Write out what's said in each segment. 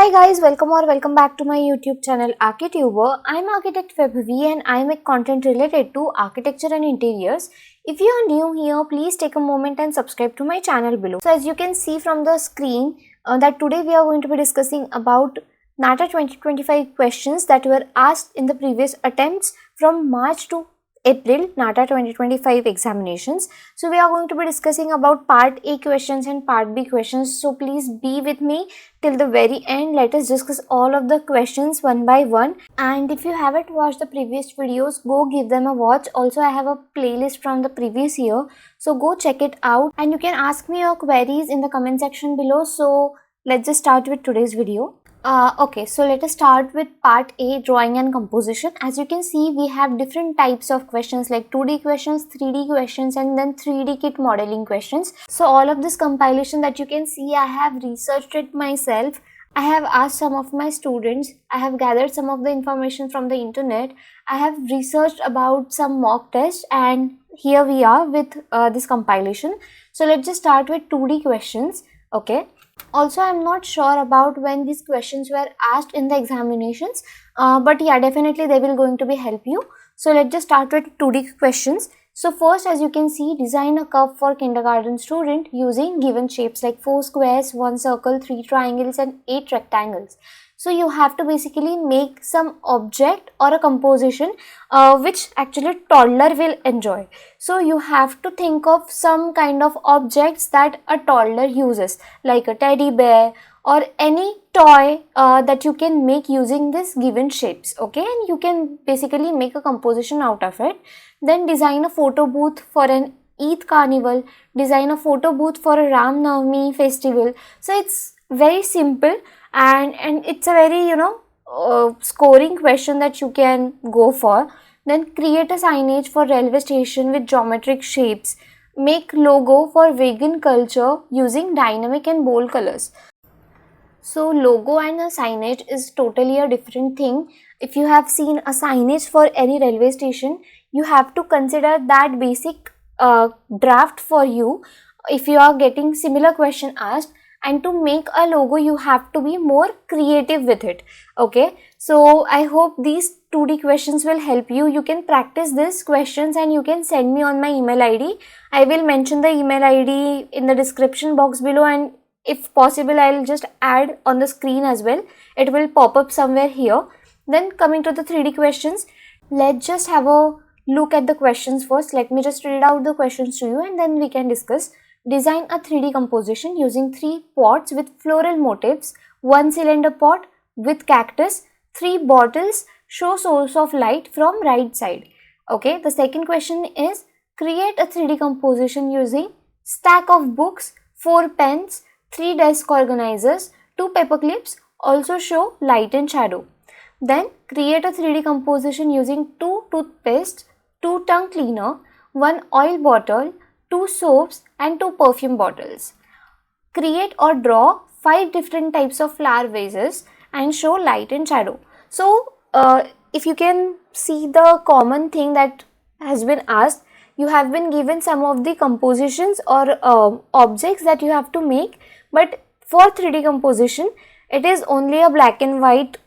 Hi guys, welcome back to my YouTube channel Archituber. I'm architect Vaibhavi and I make content related to architecture and interiors. If you are new here, please take a moment and subscribe to my channel below. So as you can see from the screen that today we are going to be discussing about Nata 2025 questions that were asked in the previous attempts from March to April Nata 2025 examinations. So we are going to be discussing about part A questions and part B questions. So please be with me till the very end. Let us discuss all of the questions one by one. And if you haven't watched the previous videos, go give them a watch. Also, I have a playlist from the previous year. So go check it out and you can ask me your queries in the comment section below. So let's just start with today's video. Okay, so let us start with part A, drawing and composition. As you can see, we have different types of questions like 2D questions, 3D questions and then 3D kit modeling questions. So all of this compilation that you can see, I have researched it myself. I have asked some of my students, I have gathered some of the information from the internet, I have researched about some mock tests, and here we are with this compilation. So let's just start with 2D questions. Okay. Also, I'm not sure about when these questions were asked in the examinations, but yeah, definitely they will going to be help you. So let's just start with 2D questions. So first, as you can see, design a curve for kindergarten student using given shapes like 4 squares, 1 circle, 3 triangles and 8 rectangles. So you have to basically make some object or a composition which actually toddler will enjoy. So you have to think of some kind of objects that a toddler uses, like a teddy bear or any toy that you can make using this given shapes. Okay, and you can basically make a composition out of it. Then design a photo booth for an Eid carnival, design a photo booth for a Ram Navami festival. So it's very simple and it's a very scoring question that you can go for. Then create a signage for railway station with geometric shapes. Make logo for vegan culture using dynamic and bold colors. So logo and a signage is totally a different thing. If you have seen a signage for any railway station, you have to consider that basic draft for you if you are getting similar question asked. And to make a logo, you have to be more creative with it. Okay, so I hope these 2D questions will help you. You can practice these questions and you can send me on my email ID. I will mention the email ID in the description box below, and if possible, I'll just add on the screen as well. It will pop up somewhere here. Then coming to the 3D questions, let's just have a look at the questions first. Let me just read out the questions to you and then we can discuss. Design a 3D composition using 3 pots with floral motifs, 1 cylinder pot with cactus, 3 bottles, show source of light from right side. Okay, the second question is create a 3D composition using stack of books, 4 pens, 3 desk organizers, 2 paper clips, also show light and shadow. Then create a 3D composition using 2 toothpastes, 2 tongue cleaner, 1 oil bottle, 2 soaps and 2 perfume bottles. Create or draw 5 different types of flower vases and show light and shadow. So if you can see the common thing that has been asked, you have been given some of the compositions or objects that you have to make, but for 3D composition it is only a black and white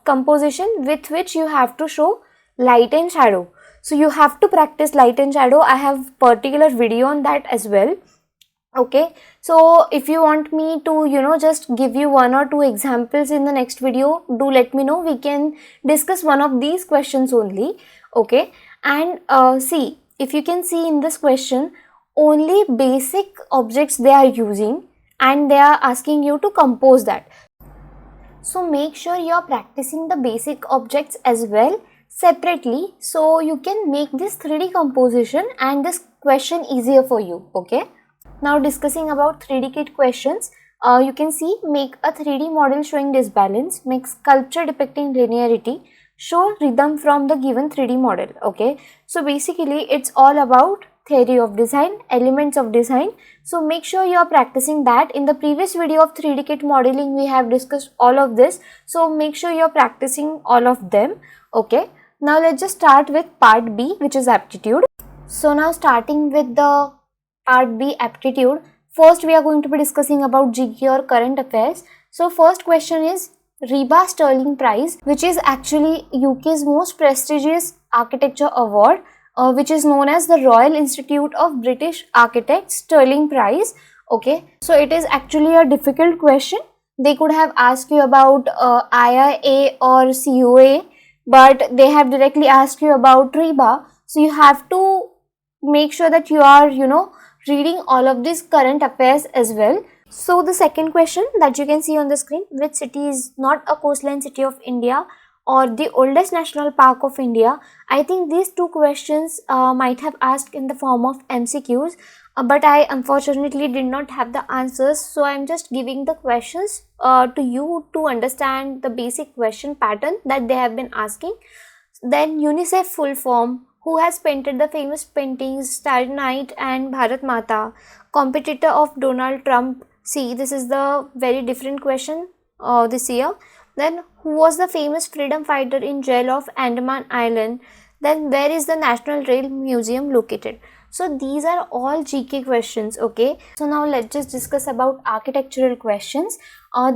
composition with which you have to show light and shadow. So you have to practice light and shadow. I have particular video on that as well. Okay, so if you want me to just give you 1 or 2 examples in the next video, do let me know. We can discuss one of these questions only. Okay, and see, if you can see in this question, only basic objects they are using and they are asking you to compose that. So make sure you are practicing the basic objects as well separately, so you can make this 3D composition and this question easier for you. Okay, now discussing about 3D kit questions, you can see make a 3D model showing disbalance, make sculpture depicting linearity, show rhythm from the given 3D model. Okay, so basically it's all about theory of design, elements of design. So make sure you are practicing that. In the previous video of 3D kit modeling, we have discussed all of this, so make sure you are practicing all of them. Okay, now let's just start with part B, which is aptitude. So now starting with the part B, aptitude, first we are going to be discussing about GK or current affairs. So first question is Reba Sterling Prize, which is actually UK's most prestigious architecture award, which is known as the Royal Institute of British Architects Sterling Prize. Okay, so it is actually a difficult question. They could have asked you about IIA or COA, but they have directly asked you about Reba. So you have to make sure that you are, reading all of these current affairs as well. So the second question that you can see on the screen, which city is not a coastline city of India or the oldest national park of India? I think these two questions might have asked in the form of MCQs, but I unfortunately did not have the answers. So I'm just giving the questions to you to understand the basic question pattern that they have been asking. Then UNICEF full form, who has painted the famous paintings Starry Night and Bharat Mata, competitor of Donald Trump? See, this is the very different question this year. Then, who was the famous freedom fighter in jail of Andaman Island? Then, where is the National Rail Museum located? So, these are all GK questions, okay? So, now let's just discuss about architectural questions.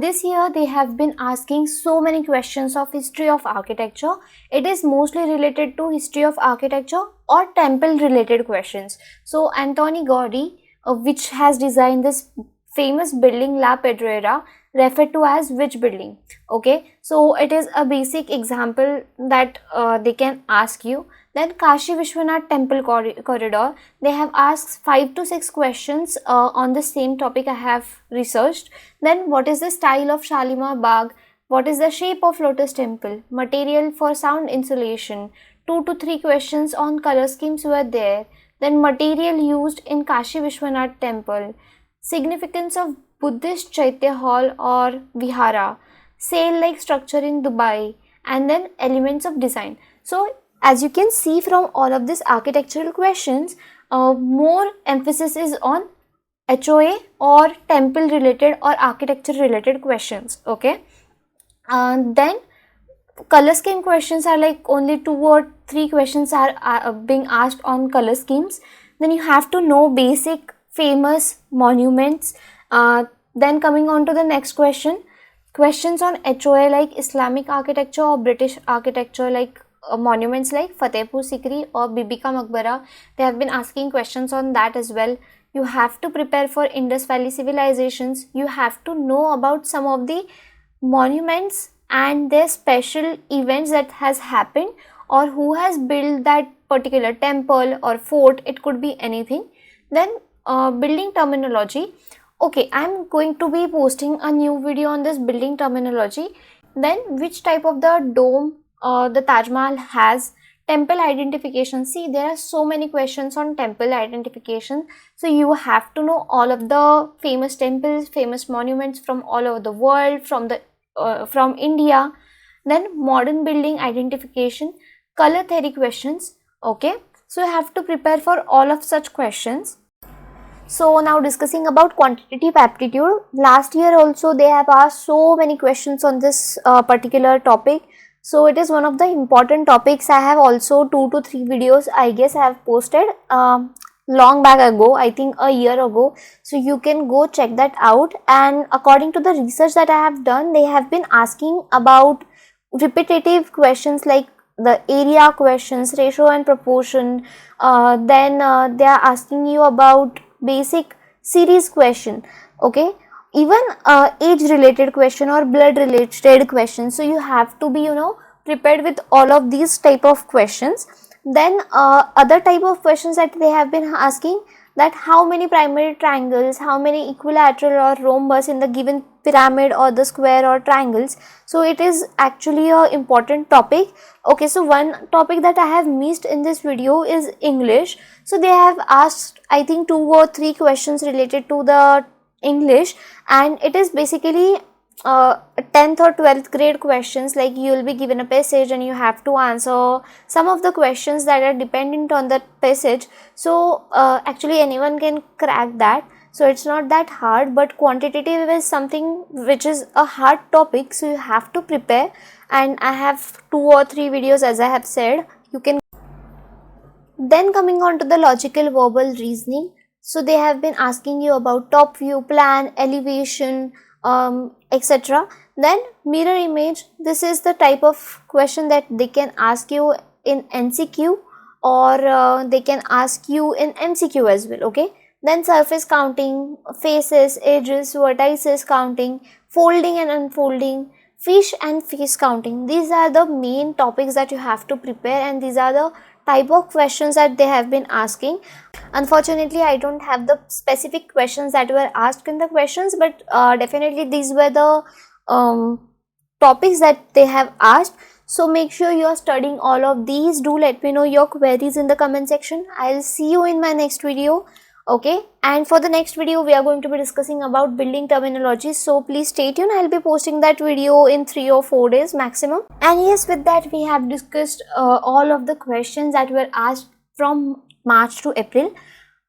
This year, they have been asking so many questions of history of architecture. It is mostly related to history of architecture or temple related questions. So, Antoni Gaudi, which has designed this famous building La Pedrera, referred to as which building? Okay, so it is a basic example that they can ask you. Then Kashi Vishwanath temple corridor, they have asked 5 to 6 questions on the same topic I have researched. Then what is the style of Shalimar Bagh? What is the shape of Lotus temple? Material for sound insulation. 2 to 3 questions on color schemes were there. Then material used in Kashi Vishwanath temple. Significance of Buddhist Chaitya Hall or Vihara, sail-like structure in Dubai, and then elements of design. So, as you can see from all of these architectural questions, more emphasis is on HOA or temple related or architecture related questions. Okay, then color scheme questions are like only 2 or 3 questions are being asked on color schemes. Then you have to know basic famous monuments. Then coming on to the next question, questions on HOA like Islamic architecture or British architecture, like monuments like Fatehpur Sikri or Bibi Ka Maqbara. They have been asking questions on that as well. You have to prepare for Indus Valley civilizations. You have to know about some of the monuments and their special events that has happened, or who has built that particular temple or fort. It could be anything. Then building terminology. Okay, I'm going to be posting a new video on this building terminology. Then which type of the dome the Taj Mahal has? Temple identification. See, there are so many questions on temple identification. So you have to know all of the famous temples, famous monuments from all over the world, from India. Then modern building identification, color theory questions. Okay, so you have to prepare for all of such questions. So now discussing about quantitative aptitude. Last year also they have asked so many questions on this particular topic. So it is one of the important topics. I have also 2 to 3 videos I guess I have posted long back ago, I think a year ago. So you can go check that out. And according to the research that I have done, they have been asking about repetitive questions like the area questions, ratio and proportion. Then they are asking you about basic series question. Okay, even age related question or blood related question. So you have to be prepared with all of these type of questions. Then other type of questions that they have been asking, that how many primary triangles, how many equilateral or rhombus in the given pyramid or the square or triangles. So it is actually a important topic. Okay, so one topic that I have missed in this video is English. So they have asked I think 2 or 3 questions related to the English, and it is basically 10th or 12th grade questions. Like you will be given a passage and you have to answer some of the questions that are dependent on that passage. So actually anyone can crack that. So it's not that hard, but quantitative is something which is a hard topic. So you have to prepare, and I have 2 or 3 videos as I have said. You can. Then coming on to the logical verbal reasoning. So they have been asking you about top view, plan, elevation, etc. Then mirror image, this is the type of question that they can ask you in NCQ, or they can ask you in MCQ as well. Okay. Then surface counting, faces, edges, vertices counting, folding and unfolding, fish and fish counting. These are the main topics that you have to prepare, and these are the type of questions that they have been asking. Unfortunately, I don't have the specific questions that were asked in the questions, but definitely these were the topics that they have asked. So make sure you are studying all of these. Do let me know your queries in the comment section. I'll see you in my next video. Okay, and for the next video we are going to be discussing about building terminology, so please stay tuned. I'll be posting that video in 3 or 4 days maximum. And yes, with that we have discussed all of the questions that were asked from March to April.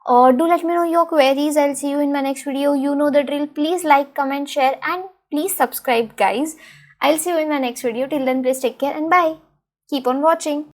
Do let me know your queries. I'll see you in my next video. You know the drill. Please like, comment, share, and please subscribe, guys. I'll see you in my next video. Till then, please take care and bye. Keep on watching.